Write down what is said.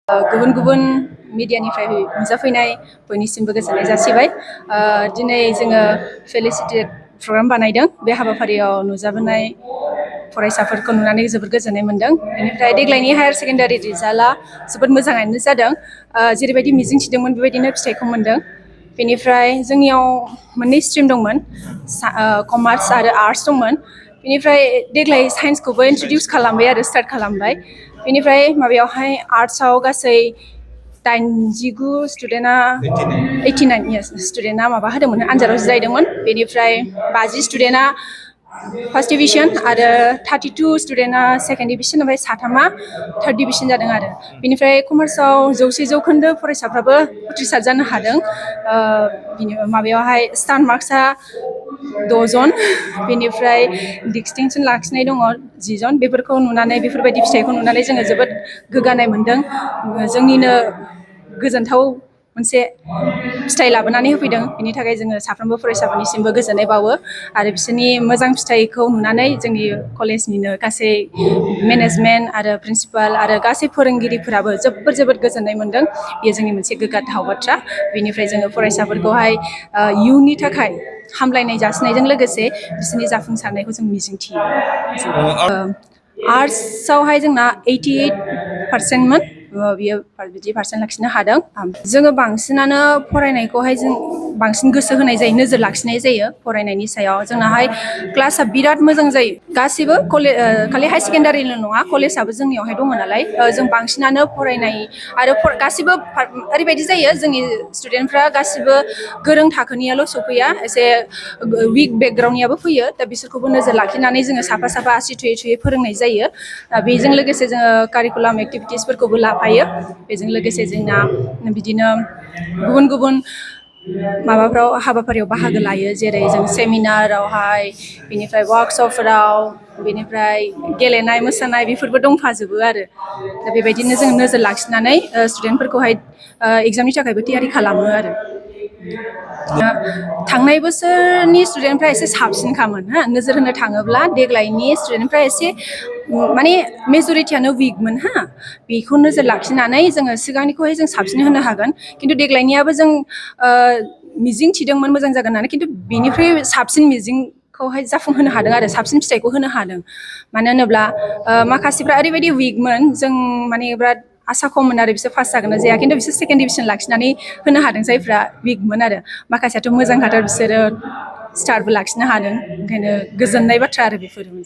गुबुन गुबुन मिडियानिफ्राय नुजाफैनाय बयनिसिमबो गोजोननाय जासिबाय। दिनै जोङो फेलिसिटेट प्रग्राम बानायदों। बे हाबाफारियाव नुजाबोनाय फरायसाफोरखौ नुनानै जोबोद गोजोननाय मोन्दों। बेनिफ्राय देग्लायनि हायार सेकेन्डारि रिजाल्टआ जोबोद मोजाङानो जादों। जेरैबायदि मिजिं थिदोंमोन बेबायदिनो फिथाइखौ मोन्दों। बेनिफ्राय जोंनियाव मोननै स्ट्रिम दंमोन, कमार्स आरो आर्ट्स दंमोन। बेनिफ्राय देग्लाय साइन्सखौबो इन्ट्रडिउस खालामबाय आरो स्टार्ट खालामबाय। बेनिफ्राय माबायावहाय आर्ट्सआव गासै 89 स्टुडेन्टआ 89 स्टुडेन्टआ माबा होदोंमोन, आनजादाव जिरायदोंमोन। बेनिफ्राय 50 स्टुडेन्टआ फार्स्ट डिभिजन आरो 32 स्टुडेन्टआ सेकेन्ड डिभिजन, ओमफ्राय 3 थार्ड डिभिजन जादों आरो। बेनिफ्राय कमार्सआव 100% फरायसाफ्राबो उथ्रिसार जानो हादों। माबायावहाय स्टार मार्क्सआ 6 जन, बेनिफ्राय डिस्टिंसन लाखिनाय दङ 10 जन। बेफोरखौ नुनानै, बेफोरबायदि फिथाइखौ नुनानै जोङो जोबोद गोग्गानाय मोन्दों। जोंनिनो गोजोनथाव मोनसे फिथाइ लाबोनानै होफैदों। बेनि थाखाय जोङो साफ्रोमबो फरायसाफोरनिसिमबो गोजोननाय बावो आरो बिसोरनि मोजां फिथाइखौ नुनानै जोंनि कलेजनिनो गासै मेनेजमेन्ट आरो प्रिन्सिपाल आरो गासै फोरोंगिरिफोराबो जोबोद गोजोननाय मोन्दों। बेयो जोंनि मोनसे गोग्गाथाव बाथ्रा। बेनिफ्राय जोङो फरायसाफोरखौहाय इयुननि थाखाय हामलायनाय जासिनायजों लोगोसे बिसोरनि जाफुंसारनायखौ जों मिजिंथियो। आर्ट्सआवहाय जोंना 88%मोन। बियो बिदि पार्सेन्ट लाखिनो हादों। जोङो बांसिनानो फरायनायखौहाय जों बांसिन गोसो होनाय जायो, नोजोर लाखिनाय जायो फरायनायनि सायाव। जोंनाहाय क्लासआ बिराद मोजां जायो। गासिबो खालि हाई सेकेन्डारिल' नङा, कलेजआबो जोंनियावहाय दङ नालाय। जों बांसिनानो फरायनाय आरो गासिबो ओरैबायदि जायो, जोंनि स्टुडेन्टफ्रा गासिबो गोरों थाखोनियाल' सफैया, एसे उइक बेकग्राउन्डनियाबो फैयो। दा बिसोरखौबो नोजोर लाखिनानै जोङो साफा आसि थुयै फोरोंनाय जायो। बेजों लोगोसे जोङो कारिकुलाम एक्टिभिटिसफोरखौबो लाफायो। बेजों लोगोसे जोंना बिदिनो गुबुन गुबुन माबाफ्राव हाबाफारियाव बाहागो लायो, जेरै जों सेमिनारावहाय, बेनिफ्राय वार्कशपफोराव, बेनिफ्राय गेलेनाय मोसानाय बेफोरबो दंफाजोबो आरो। दा बेबायदिनो जों नोजोर लाखिनानै स्टुडेन्टफोरखौहाय एग्जामनि थाखायबो थियारि खालामो आरो। थांनाय बोसोरनि स्टुडेन्टफ्रा एसे साबसिनखामोन। नोजोर होनो थाङोब्ला देग्लायनि स्टुडेन्टफ्रा एसे माने मेजरिटियानो उइकमोन। बेखौ नोजोर लाखिनानै जोङो सिगांनिखौहाय जों साबसिन होनो हागोन। खिन्थु देग्लायनियाबो जों मिजिं थिदोंमोन मोजां जागोन होननानै, खिन्थु बेनिफ्राय साबसिन मिजिंखौहाय जाफुंहोनो हादों आरो साबसिन फिथाइखौ होनो हादों। मानो होनोब्ला माखासेफ्रा ओरैबायदि उइकमोन, जों माने बिराद आसा खममोन आरो बिसोर पास जागोन ना जाया। खिन्थु बिसोर सेकेन्ड डिभिजन लाखिनानै होनो हादों जायफ्रा उइकमोन आरो। माखासेयाथ' मोजांखाथार, बिसोरो स्टारबो लाखिनो हादों। ओंखायनो गोजोननाय बाथ्रा आरो बेफोरो मोनसे।